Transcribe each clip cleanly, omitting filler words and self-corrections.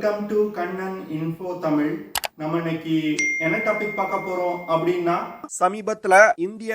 Welcome to Kannan info Tamil. நம்ம இன்னைக்கு என்ன டாபிக் பார்க்க போறோம் அப்படின்னா, சமீபத்துல இந்திய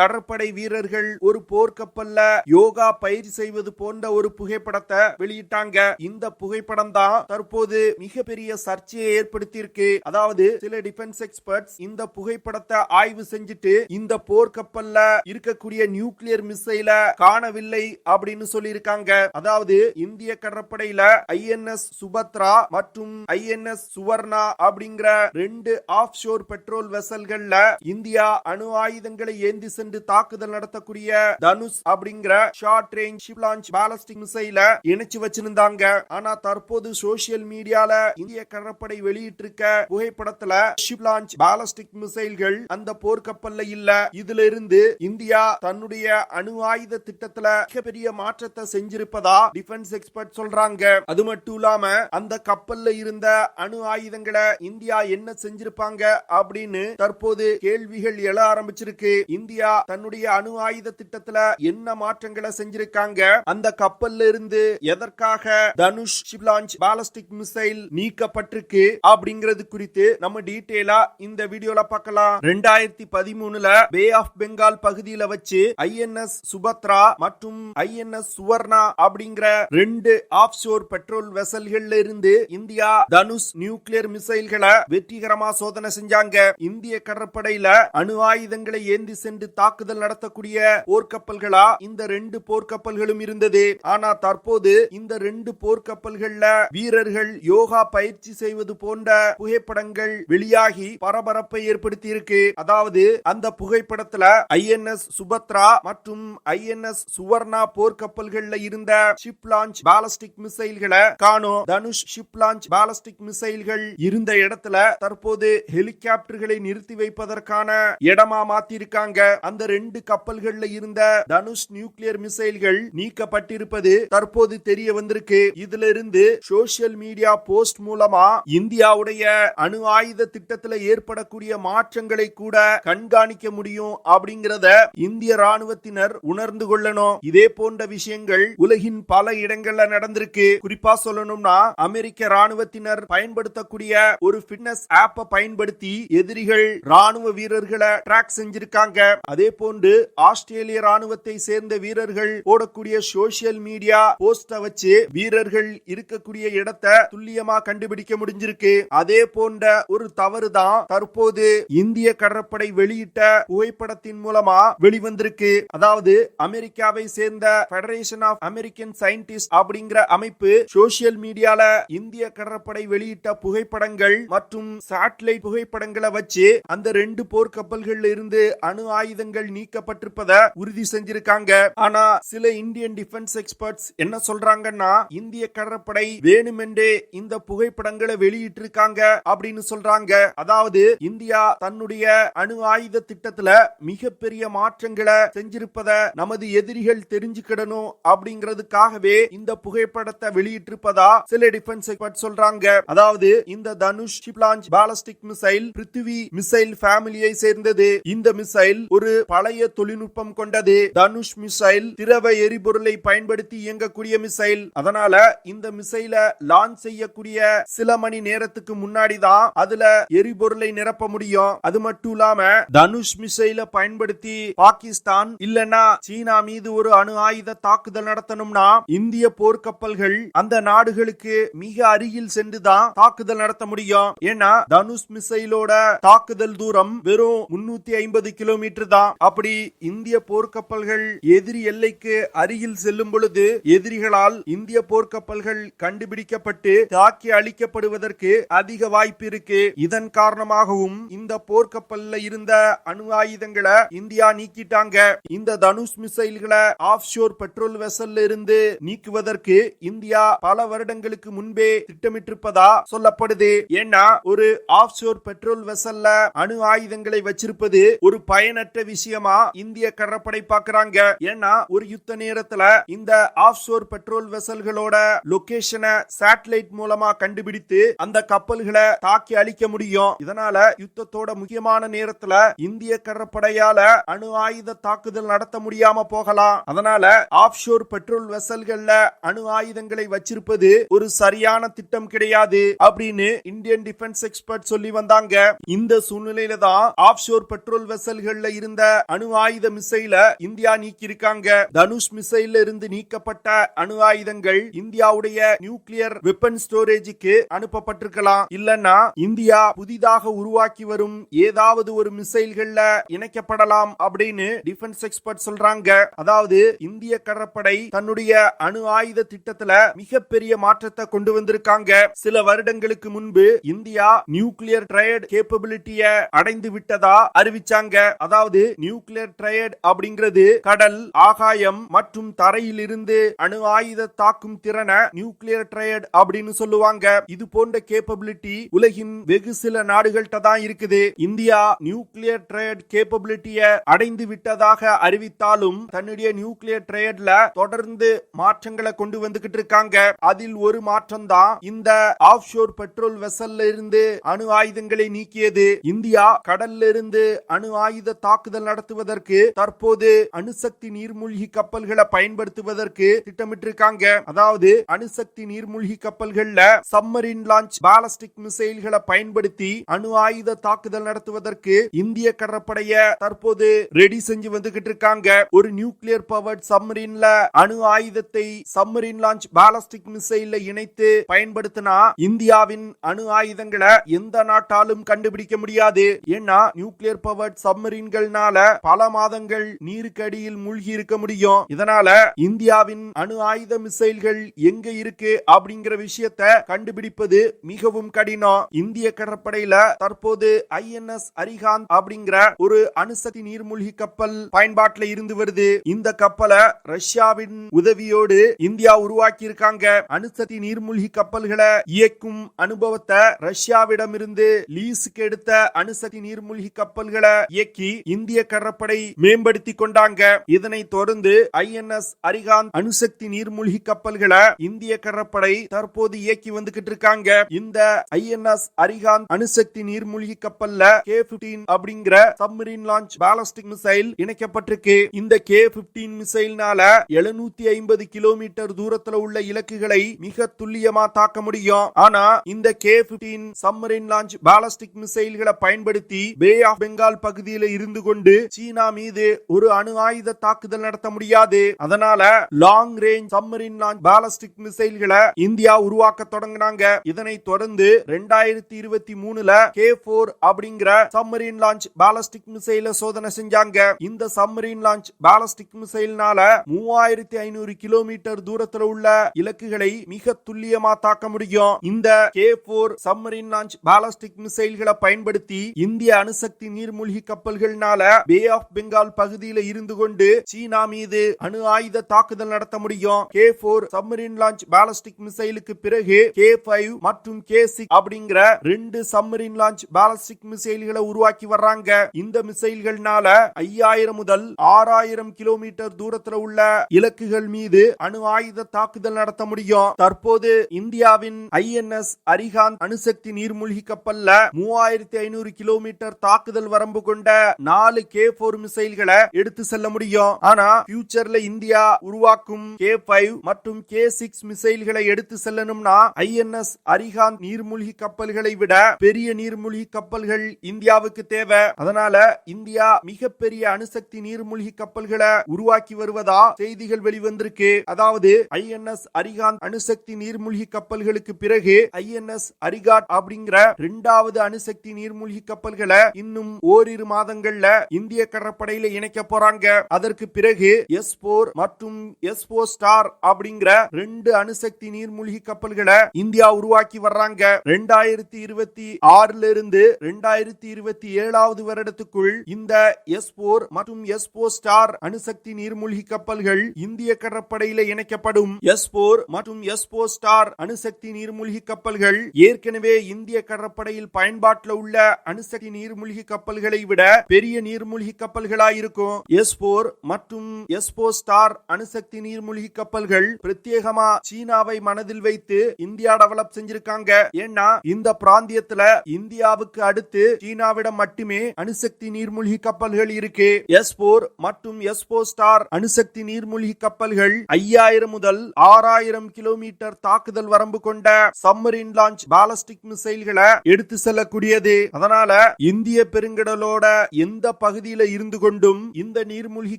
கடற்படை வீரர்கள் ஒரு போர்க்கப்பல்ல யோகா பயிற்சி செய்வது போன்ற ஒரு புகைப்படத்தை வெளியிட்டாங்க. இந்த புகைப்படம் தான் தற்போது மிகப்பெரிய சர்ச்சையை ஏற்படுத்தியிருக்கு. அதாவது சில டிஃபென்ஸ் எக்ஸ்பர்ட்ஸ் இந்த புகைப்படத்தை ஆய்வு செஞ்சுட்டு இந்த போர்க்கப்பல்ல இருக்கக்கூடிய நியூக்ளியர் மிசைல காணவில்லை அப்படின்னு சொல்லியிருக்காங்க. அதாவது இந்திய கடற்படையில ஐஎன்எஸ் சுபத்ரா மற்றும் ஐஎன்எஸ் சுவர்ணா அப்படிங்கிற 2 ஆஃப் ஷோர் பெட்ரோல் வெசல்கள்ல இந்தியா அணு ஆயுதங்களை ஏந்தி சென்று தாக்குதல் நடத்தக்கூடிய தனுஷ் அப்படிங்கிற short range ship launch ballistic மிசைல இணைச்சு வச்சிருந்தாங்க. ஆனா தற்போது சோசியல் மீடியால இந்திய கடற்படை வெளியிட்டிருக்க புகைப்படத்துல ஷிப் லான்ச் பாலிஸ்டிக் மிசைல்கள் அந்த போர்க்கப்பல்ல இல்ல. இதுல இருந்து இந்தியா தன்னுடைய அணு ஆயுத திட்டத்துல மிகப்பெரிய மாற்றத்தை செஞ்சிருப்பதா டிஃபென்ஸ் எக்ஸ்பர்ட் சொல்றாங்க. அது மட்டும் இல்லாம அந்த கப்பல்ல இருந்த அணு ஆயுதங்களை இந்தியா என்ன செஞ்சிருப்பாங்க அப்படின்னு தற்போது கேள்விகள் எழ ஆரம்பிச்சிருக்கு. இந்தியா தன்னுடைய அணு ஆயுத திட்டத்துல என்ன மாற்றங்களை செஞ்சிருக்காங்க, அந்த கப்பல்ல இருந்து எதற்காக Dhanush ship launch ballistic missile நீக்கப்பட்டிருக்கு அப்படிங்கிறது குறித்து நம்ம டீடைலா இந்த வீடியோல பார்க்கலாம். 2013ல பே ஆஃப் பெங்கால் பகுதியில வச்சு ஐஎன்எஸ் சுபத்ரா மற்றும் ஐஎன்எஸ் சுவர்ணா அப்படிங்கிற 2 ஆஃப் ஷோர் பெட்ரோல் வெசல்கள்ல இருந்து இந்தியா தனுஷ் நியூக்ளியர் மிசைல்களை வெற்றிகரமா சோதனை செஞ்சாங்க. இந்திய கடற்படையில அணு ஆயுதங்களை ஏந்தி சென்று தாக்குதல் நடத்தக்கூடிய போர்க்கப்பல்களா இந்த 2 போர்க்கப்பல்களும் இருந்தது. ஆனா தற்போது இந்த 2 போர்க்கப்பல்கள்ல வீரர்கள் யோகா பயிற்சி செய்வது போன்ற புகைப்படங்கள் வெளியாகி பரபரப்பை ஏற்படுத்தி இருக்கு. அதாவது அந்த புகைப்படத்துல ஐஎன்எஸ் சுபத்ரா மற்றும் ஐஎன்எஸ் சுவர்ணா போர்க்கப்பல்கள்ல இருந்த ஷிப் லான்ச் பாலிஸ்டிக் மிசைல்களை காணோம். தனுஷ் ஷிப் லான்ச் பாலிஸ்டிக் மிசைல்கள் இருந்த இடத்துல தற்போது ஹெலிகாப்டர்களை நிறுத்தி வைப்பதற்கான இடமா மாத்திருக்காங்க. அந்த 2 கப்பல்கள்ல இருந்த தனுஷ் நியூக்ளியர் மிசைல்கள் நீக்கப்பட்டிருப்பது தற்போது தெரிய வந்திருக்கு. இதுல இருந்து சோசியல் மீடியா போஸ்ட் மூலமா இந்தியாவுடைய அணு ஆயுத திட்டத்துல ஏற்படக்கூடிய மாற்றங்களை கூட கண்காணிக்க முடியும் அப்படிங்கறத இந்திய ராணுவத்தினர் உணர்ந்து கொள்ளணும். இதே போன்ற விஷயங்கள் உலகின் பல இடங்கள்ல நடந்திருக்கு. குறிப்பா சொல்லணும்னா அமெரிக்க ராணுவத்தினர் பயன்படுத்தக்கூடிய ஒரு ஃபிட்னஸ் ஆப்பை பயன்படுத்தி எதிரிகள் ராணுவ வீரர்களை ட்ராக் செஞ்சிருக்காங்க. அதே போன்று ஆஸ்திரேலிய ராணுவத்தை சேர்ந்த வீரர்கள் போடக்கூடிய சோசியல் மீடியா போஸ்ட வச்சு வீரர்கள் இருக்கக்கூடிய இடத்தை துல்லியமா கண்டுபிடிக்க முடிஞ்சிருக்கு. அதே போன்ற ஒரு தவறுதான் தற்போது இந்திய கடற்படை வெளியிட்ட புகைப்படத்தின் மூலமா வெளிவந்திருக்கு. அதாவது அமெரிக்காவை சேர்ந்த ஃபெடரேஷன் ஆஃப் அமெரிக்கன் சயின்டிஸ்ட் அப்படிங்கிற அமைப்பு சோசியல் மீடியால இந்திய கடற்படை வெளியிட்ட புகைப்படங்கள் மற்றும் சேட்டலைட் புகைப்படங்களை வச்சு அந்த 2 போர்க்கப்பல்கள்ல இருந்து அணு ஆயுதங்கள் நீக்கப்பட்டிருப்பதை உறுதி செஞ்சிருக்காங்க. ஆனா சில இந்தியன் டிஃபென்ஸ் எக்ஸ்பர்ட்ஸ் என்ன சொல்றாங்கன்னா, இந்திய கடற்படை வேணுமென்றே இந்த புகைப்படங்களை வெளியிட்டிருக்காங்க அப்படின்னு சொல்றாங்க. அதாவது இந்தியா தன்னுடைய அணு ஆயுத திட்டத்துல மிகப்பெரிய மாற்றங்களை செஞ்சிருப்பதை நமது எதிரிகள் தெரிஞ்சுக்கிடணும் அப்படிங்கிறதுக்காகவே இந்த புகைப்படத்தை வெளியிட்டிருப்பதா சில டிஃபென்ஸ் எக்ஸ்பர்ட் சொல்றாங்க. அதாவது இந்த Dhanush ship launch ballistic missile Prithvi missile ஃபேமிலியை சேர்ந்தது. இந்த மிசைல் ஒரு பழைய தொழில்நுட்பம் கொண்டது. தனுஷ் மிசைல் திரவ எரிபொருளை பயன்படுத்தி இயங்கக்கூடிய மிசைல். அதனால இந்த மிசைல லான்ச் செய்யக்கூடிய சில மணி நேரத்துக்கு முன்னாடி தான் அதுல எரிபொருளை நிரப்ப முடியும். அது மட்டும் இல்லாம தனுஷ் மிசைல பயன்படுத்தி பாகிஸ்தான் இல்லனா சீனா மீது ஒரு அணு ஆயுத தாக்குதல் நடத்தணும்னா இந்திய போர்க்கப்பல்கள் அந்த நாடுகளுக்கு மிக அருகில் சென்றுதான் தாக்குதல் நடத்த முடியும். ஏன்னா தனுஷ் மிசைலோட தாக்குதல் தூரம் வெறும் 350 கிலோமீட்டர் தான். அப்படி இந்திய போர்க்கப்பல்கள் எதிரி எல்லைக்கு அருகில் செல்லும் பொழுது எதிரிகளால் இந்திய போர்க்கப்பல்கள் கண்டுபிடிக்கப்பட்டு தாக்கி அழிக்கப்படுவதற்கு அதிக வாய்ப்பு இருக்கு. இதன் காரணமாகவும் இந்த போர்க்கப்பல்ல இருந்த அணு ஆயுதங்களை இந்தியா நீக்கிட்டாங்க. இந்த தனுஷ் மிசைல்களை ஆஃப் ஷோர் பெட்ரோல் வெசல்ல இருந்து நீக்குவதற்கு இந்தியா பல வருடங்களுக்கு முன்பே திட்டமிட்டிருப்பதா சொல்லப்படுது. ஏன்னா ஒரு ஆஃப்ஷோர் பெட்ரோல் வெசல்ல அணு ஆயுதங்களை வச்சிருப்பது ஒரு பயனற்ற விஷயமா இந்திய கடற்படை பாக்குறாங்க. ஏன்னா ஒரு யுத்த நேரத்துல இந்த ஆஃப்ஷோர் பெட்ரோல் வெசல்களோட லொகேஷனை சேட்டலைட் மூலமா கண்டுபிடித்து அந்த கப்பல்களை தாக்கி அழிக்க முடியும். இதனால யுத்தத்தோட முக்கியமான நேரத்துல இந்திய கடற்படையால அணு ஆயுத தாக்குதல் நடத்த முடியாம போகலாம். அதனால ஆஃப்ஷோர் பெட்ரோல் வெசல்கள்ல அணு ஆயுதங்களை வச்சிருப்பது ஒரு சரியான திட்டம் கிடையாது அப்படின்னு இந்தியன் டிஃபென்ஸ் எக்ஸ்பர்ட் சொல்லி வந்தாங்க. இந்த சூழ்நிலையில தான் ஆஃப்ஷோர் பெட்ரோல் வெசல்கள்ல இருந்த அணு ஆயுத மிசைல இந்தியா நீக்கி இருக்காங்க. தனுஷ் மிசைல்ல இருந்து நீக்கப்பட்ட அணு ஆயுதங்கள் இந்தியாவுடைய நியூக்ளியர் வெப்பன் ஸ்டோரேஜுக்கு அனுப்பப்பட்டிருக்கலாம். இல்லன்னா இந்தியா புதிதாக உருவாக்கி வரும் ஏதாவது ஒரு மிசைல்கள்ல இணைக்கப்படலாம் அப்படின்னு டிஃபென்ஸ் எக்ஸ்பர்ட் சொல்றாங்க. அதாவது இந்திய கடற்படை தன்னுடைய அணு ஆயுத திட்டத்துல மிகப்பெரிய மாற்றத்தை கொண்டு வந்திருக்காங்க. சில வருடங்களுக்கு முன்பு இந்தியா நியூக்ளியர் ட்ரையட் கேப்பபிலிட்டிய அடைந்து விட்டதா அறிவிச்சாங்க. அதாவது நியூக்ளியர் ட்ரையட் அப்படிங்கிறது கடல், ஆகாயம் மற்றும் தரையில் இருந்து அணு ஆயுத தாக்கும் திறனை நியூக்ளியர் ட்ரையட் அப்படின்னு சொல்லுவாங்க. இது போன்ற கேப்பபிலிட்டி உலகின் வெகு சில நாடுகள்கிட்ட தான் இருக்குது. இந்தியா நியூக்ளியர் ட்ரையட் கேப்பபிலிட்டிய அடைந்து விட்டதாக அறிவித்தாலும் தன்னுடைய நியூக்ளியர் ட்ரையட்ல தொடர்ந்து மாற்றங்களை கொண்டு வந்துகிட்டு இருக்காங்க. அதில் ஒரு மாற்றம் தான் இந்த ஆஃப்ஷோர் பெட்ரோல் வெசல்ல இருந்து அணு ஆயுதங்களை நீக்கியது. இந்தியா கடல்ல இருந்து அணு ஆயுத தாக்குதல் நடத்துவதற்கு தற்போது அணுசக்தி நீர்மூழ்கி கப்பல்களை பயன்படுத்துவதற்கு திட்டமிட்டிருக்காங்க. அதாவது அணுசக்தி நீர்மூழ்கி கப்பல்கள்ல சப்மரீன் லான்ச் பாலிஸ்டிக் மிசைல்களை பயன்படுத்தி அணு ஆயுத தாக்குதல் நடத்துவதற்கு இந்திய கடற்படைய தற்போது ரெடி செஞ்சு வந்துகிட்டு இருக்காங்க. ஒரு நியூக்ளியர் பவர்ட் சப்மரீன்ல அணு ஆயுதத்தை சப்மரீன் லான்ச் பாலிஸ்டிக் மிசைல்ல இணைத்து பயன்படுத்தினா இந்தியாவின் அணு ஆயுதங்களை எந்த நாட்டாலும் கண்டுபிடிக்க முடியாது. ஏன்னா நியூக்ளியர் பவர்ட் சப்மரீன்கள்னால பல மாதங்கள் நீருக்கு அடியில் மூழ்கி இருக்க முடியும். இதனால இந்தியாவின் அணு ஆயுத மிசைல்கள் எங்க இருக்கு அப்படிங்கிற விஷயத்தை கண்டுபிடிப்பது மிகவும் கடினம். இந்திய கடற்படையில தற்போது ஐஎன்எஸ் அரிஹாந்த் அப்படிங்கிற ஒரு அணுசக்தி நீர்மூழ்கி கப்பல் பயன்பாட்டில் இருந்து வருது. இந்த கப்பலை ரஷ்யாவின் உதவியோடு இந்தியா உருவாக்கி இருக்காங்க. அணுசக்தி நீர்மூழ்கி கப்பல்களை இயக்கும் அனுபவத்தை ரஷ்யாவிடமிருந்து லீஸுக்கு எடுத்த அணுசக்தி நீர்மூழ்கி கப்பல்களை இயக்கி இந்திய கடற்படை மேம்படுத்தி கொண்டாங்க. இதனை தொடர்ந்து ஐஎன்எஸ் அரிஹாந்த் அணுசக்தி நீர்மூழ்கி கப்பல்களை இந்திய கடற்படை தற்போது இயக்கி வந்துகிட்டு இருக்காங்க. இந்த ஐஎன்எஸ் அரிஹாந்த் அணுசக்தி நீர்மூழ்கி கப்பல்ல K-15 அப்படிங்கிற சப்மரீன் லான்ச் பாலிஸ்டிக் மிசைல் இணைக்கப்பட்டிருக்கு. இந்த K-15 மிசைல்னால 750 கிலோமீட்டர் தூரத்துல உள்ள இலக்குகளை மிக துல்லியமா தாக்க முடியும். ஆனா இந்த K-15 சப்மரீன் லான்ச் பாலிஸ்டிக் மிசைல்களை பயன்படுத்தி பே ஆஃப் பெங்கால் பகுதியில் இருந்து கொண்டு சீனா மீது ஒரு அணு ஆயுத தாக்குதல் நடத்த முடியாது. அதனால long range submarine launch ballistic மிசைல்களை இந்தியா உருவாக்க தொடங்கினாங்க. இதனை தொடர்ந்து 2023ல K4 அப்படிங்கிற சப்மரீன் லான்ச் பாலிஸ்டிக் மிசைல சோதனை செஞ்சாங்க. இந்த சப்மரீன் லான்ச் பாலிஸ்டிக் மிசைல்னால 3500 கிலோமீட்டர் தூரத்துல உள்ள இலக்குகளை மிக துல்லியமா தாக்க முடியும். இந்த K4 சப்மரீன் லான்ச் பாலிஸ்டிக் மிசைல்களை பயன்படுத்தி இந்திய அணுசக்தி நீர்மூழ்கி கப்பல்கள்னால பே ஆஃப் பெங்கால் பகுதியில் இருந்து கொண்டு சீனா மீது அணு ஆயுத தாக்குதல் நடத்த முடியும். K4 சப்மரீன் லான்ச் பாலிஸ்டிக் மிசைலுக்கு பிறகு K5 மற்றும் K6 அப்படிங்கிற 2 சப்மரீன் லான்ச் பாலிஸ்டிக் மிசைல்களை உருவாக்கி வர்றாங்க. இந்த மிசைல்கள்னால 5000 முதல் 6000 கிலோமீட்டர் தூரத்துல உள்ள இலக்குகள் மீது அணு ஆயுத தாக்குதல் நடத்த முடியும். தற்போது இந்தியாவின் ஐஎன்எஸ் அரிஹாந்த் அணுசக்தி நீர்மூழ்கி கப்பல்ல 3500 கிலோமீட்டர் தாக்குதல் வரம்பு கொண்ட 4 K4 மிசைல்களை எடுத்து செல்ல முடியும். ஆனா ஃபியூச்சர்ல இந்தியா உருவாக்கும் K5 மற்றும் K6 மிசைல்களை எடுத்து செல்லணும்னா ஐஎன்எஸ் அரிஹாந்த் நீர்மூழ்கி கப்பல்களை விட பெரிய நீர்மூழ்கி கப்பல்கள் இந்தியாவுக்கு தேவை. அதனால இந்தியா மிகப்பெரிய அணுசக்தி நீர்மூழ்கி கப்பல்களை உருவாக்கி வருவதா செய்திகள் வெளிவந்திருக்கு. அதாவது ஐஎன்எஸ் அரிஹாந்த் அணுசக்தி நீர்மூழ்கி கப்பல்களுக்கு பிறகு ஐஎன்எஸ் அரிகாட் அப்படிங்கிற 2வது அணுசக்தி நீர்மூழ்கி கப்பல்களை இன்னும் ஓரிரு மாதங்கள்ல இந்திய கடற்படையில இணைக்க போறாங்க. அதற்கு பிறகு S4 மற்றும் S4 ஸ்டார் அப்படிங்கிற 2 அணுசக்தி நீர்மூழ்கி கப்பல்களை இந்தியா உருவாக்கி வர்றாங்க. 2026ல இருந்து 2027வது வருடத்துக்குள் இந்த S4 மற்றும் S4 ஸ்டார் அணுசக்தி நீர்மூழ்கி கப்பல்கள் இந்திய கடற்படையில இணைக்கப்படும். S4 மற்றும் S4 ஸ்டார் அணுசக்தி நீர்மூழ்கி கப்பல்கள் ஏற்கனவே ஏற்கனவே இந்திய கடற்படையில் பயன்பாட்டில் உள்ள அணுசக்தி நீர்மூழ்கி கப்பல்களை விட பெரிய நீர்மூழ்கி கப்பல்களாயிருக்கும். S4 மற்றும் S4 ஸ்டார் அணுசக்தி நீர்மூழ்கி கப்பல்கள் பிரத்யேகமா சீனாவை மனதில் வைத்து இந்தியா டெவலப் செஞ்சிருக்காங்க. ஏன்னா இந்த பிராந்தியத்துல இந்தியாவுக்கு அடுத்து சீனாவிடம் மட்டுமே அணுசக்தி நீர்மூழ்கி கப்பல்கள் இருக்கு. S4 மற்றும் S4 ஸ்டார் அணுசக்தி நீர்மூழ்கி கப்பல்கள் 5000 முதல் 6000 கிலோமீட்டர் தாக்குதல் வரம்பு கொண்ட சப்மரீன் லான்ச் பாலிஸ்டிக் மிசைல்களை எடுத்து செல்லக்கூடியது. அதனால இந்திய பெருங்கடலோட எந்த பகுதியில இருந்து கொண்டும் இந்த நீர்மூழ்கி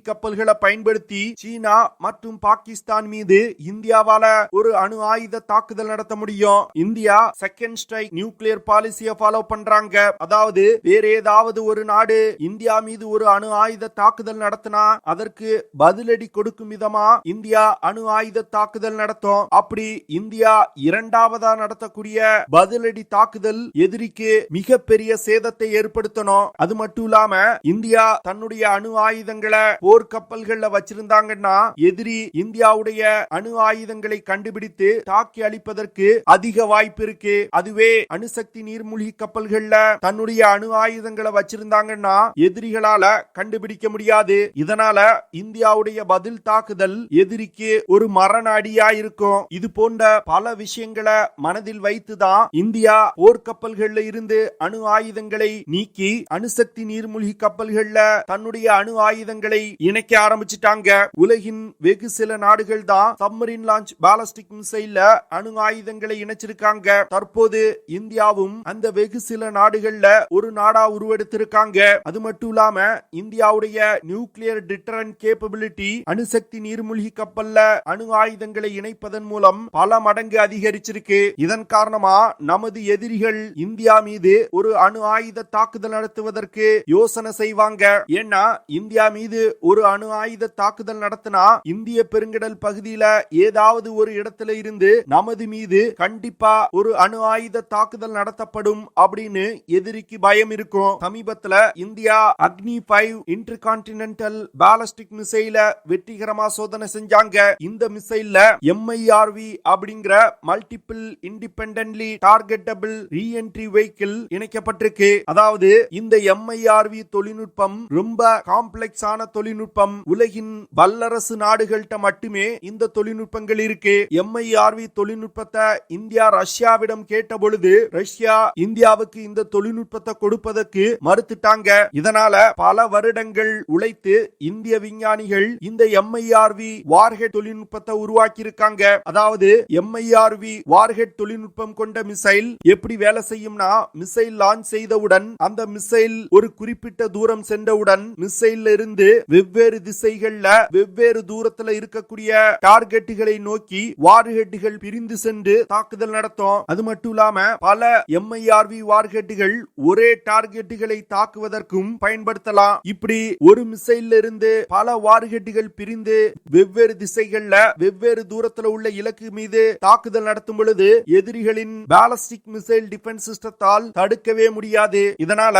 கப்பல்களை பயன்படுத்தி சீனா மற்றும் பாகிஸ்தான் மீது இந்தியாவால ஒரு அணு ஆயுத தாக்குதல் நடத்த முடியும். இந்தியா செகண்ட் ஸ்ட்ரைக் நியூக்ளியர் பாலிசியை ஃபாலோ பண்றாங்க. அதாவது வேற ஏதாவது ஒரு நாடு இந்தியா மீது ஒரு அணு ஆயுத தாக்குதல் நடத்தினா அதற்கு பதிலடி கொடுக்கும் விதமா இந்தியா அணு ஆயுத தாக்குதல் நடத்தும். அப்படி இந்தியா இரண்டாவதா நடத்தக்கூடிய பதிலடி தாக்குதல் எதிரிக்கு மிகப்பெரிய சேதத்தை ஏற்படுத்தணும். அது மட்டும் இல்லாம இந்தியா தன்னுடைய அணு ஆயுதங்களை போர்க்கப்பல்கள்ல வச்சிருந்தாங்கன்னா எதிரி இந்தியாவுடைய அணு ஆயுதங்களை கண்டுபிடித்து தாக்கி அழிப்பதற்கு அதிக வாய்ப்பு இருக்கு. அதுவே அணுசக்தி நீர்மூழ்கி கப்பல்கள்ல தன்னுடைய அணு ஆயுதங்களை வச்சிருந்தாங்கன்னா எதிரிகளால கண்டுபிடிக்க முடியாது. இதனால இந்தியாவுடைய பதில் தாக்குதல் எதிரிக்கு ஒரு மரண அடியா இருக்கும். இது போன்ற பல விஷயங்களை மனதில் வைத்துதான் இந்தியா போர்க்கப்பல்கள்ல இருந்து அணு ஆயுதங்களை நீக்கி அணுசக்தி நீர்மூழ்கி கப்பல்கள்ல தன்னுடைய அணு ஆயுதங்களை இணைக்க ஆரம்பிச்சிட்டாங்க. உலகின் வெகு சில நாடுகள் தான் சப்மரீன் லான்ச் பாலிஸ்டிக் மிசைல்ல அணு ஆயுதங்களை இணைச்சிருக்காங்க. தற்போது இந்தியாவும் அந்த வெகு சில நாடுகள்ல ஒரு நாடா உருவெடுத்திருக்காங்க. அது மட்டும் இல்லாம இந்தியாவுடைய நியூக்ளியர் டிட்டரன்ட் கேப்பபிலிட்டி அணுசக்தி நீர்மூழ்கி கப்பல்ல அணு ஆயுதங்களை இணைப்பதன் மூலம் பல மடங்கு அதிகரிச்சிருக்கு. இதன் காரணமா நமது எதிரிகள் இந்தியா மீது ஒரு அணு ஆயுத தாக்குதல் நடத்துவதற்கு யோசனை செய்வாங்க. ஏன்னா இந்தியா மீது ஒரு அணு ஆயுத தாக்குதல் நடத்தினா இந்திய பெருங்கடல் பகுதியில ஏதாவது ஒரு இடத்துல இருந்து நமது மீது கண்டிப்பா ஒரு அணு ஆயுத தாக்குதல் நடத்தப்படும் அப்படின்னு எதிரிக்கு பயம் இருக்கும். சமீபத்துல இந்தியா அக்னி 5 இன்டர்கான்டினென்டல் பாலிஸ்டிக் மிசைல வெற்றிகரமா சோதனை செஞ்சாங்க. இந்த மிசைல்ல MIRV அப்படிங்கிற multiple independently targetable reentry vehicle இணைக்கப்பட்டிருக்கு. அதாவது இந்த MIRV தொழில்நுட்பம் ரொம்ப காம்ப்ளெக்ஸான தொழில்நுட்பம். உலகின் வல்லரசு நாடுகள்கிட்ட மட்டுமே இந்த தொழில்நுட்பங்கள் இருக்கு. MIRV தொழில்நுட்பத்தை இந்தியா ரஷ்யாவிடம் கேட்ட பொழுது ரஷ்யா இந்தியாவுக்கு இந்த தொழில்நுட்பத்தை கொடுப்பதற்கு மறுத்துட்டாங்க. இதனால பல வருடங்கள் உழைத்து இந்திய விஞ்ஞானிகள் இந்த MIRV வார்ஹெட் தொழில்நுட்பத்தை உருவாக்கி இருக்காங்க. அதாவது MIRV வார்ஹெட் தொழில்நுட்பம் கொண்ட மிசைல் எப்படி வேலை செய்யும்னா மிசைல் லான்ச் செய்தவுடன் அந்த மிசைல் ஒரு குறிப்பிட்ட தூரம் சென்றவுடன் மிசைல் இருந்து வெவ்வேறு திசைகள்ல வெவ்வேறு தூரத்துல இருக்கக்கூடிய டார்கெட்டுகளை நோக்கி வார்ஹெட்டுகள் பிரிந்து சென்று தாக்குதல் நடத்தும். அது மட்டும் இல்லாம பல MIRV வார்ஹெட்டுகள் ஒரே டார்கெட்டுகளை தாக்குவதற்கும் பயன்படுத்தலாம். இப்படி ஒரு மிசைல் இருந்து பல வார்ஹெட்டுகள் பிரிந்து வெவ்வேறு திசைகள்ல வெவ்வேறு தூரத்துல உள்ள இலக்கு மீது தாக்குதல் நடத்தும் பொழுது எதிரிகளின் பாலிஸ்டிக் மிசைல் டிஃபென்ஸ் சிஸ்டத்தால் தடுக்கவே முடியாது. இதனால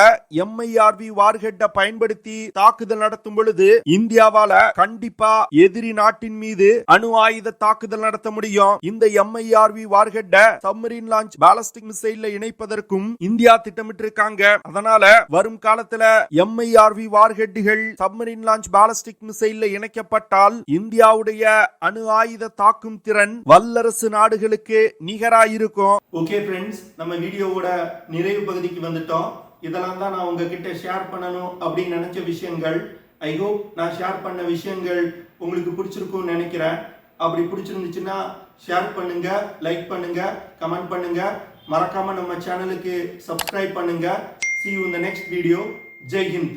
MIRV வார்ஹெட்டை பயன்படுத்தி தாக்குதல் நடத்தும் பொழுது இந்தியாவால கண்டிப்பா எதிரி நாட்டின் மீது அணு ஆயுத தாக்குதல் நடத்த முடியும். இந்த MIRV வார்ஹெட்டை சப்மரீன் லான்ச் பாலிஸ்டிக் மிசைல்ல இணைப்பதற்கும் இந்தியா திட்டமிட்டிருக்காங்க. அதனால வரும் காலத்துல MIRV வார்ஹெட்டுகள் சப்மரீன் லான்ச் பாலிஸ்டிக் மிசைல்ல இணைக்கப்பட்டால் இந்தியாவுடைய அணு ஆயுத தாக்கும் திறன் வல்லரசு நாடுகளுக்கு நிகராயிருக்கும். ஓகே ஃப்ரெண்ட்ஸ், நம்ம வீடியோவோட நிறைவு பகுதிக்கு வந்துட்டோம். இதெல்லாம் தான் நான் உங்ககிட்ட ஷேர் பண்ணணும் அப்படின்னு நினைச்ச விஷயங்கள். ஐ ஹோப் நான் ஷேர் பண்ண விஷயங்கள் உங்களுக்கு பிடிச்சிருக்கும்னு நினைக்கிறேன். அப்படி பிடிச்சிருந்துச்சுன்னா ஷேர் பண்ணுங்க, லைக் பண்ணுங்க, கமெண்ட் பண்ணுங்க. மறக்காம நம்ம சேனலுக்கு சப்ஸ்கிரைப் பண்ணுங்க. See you in the next video. Jai Hind.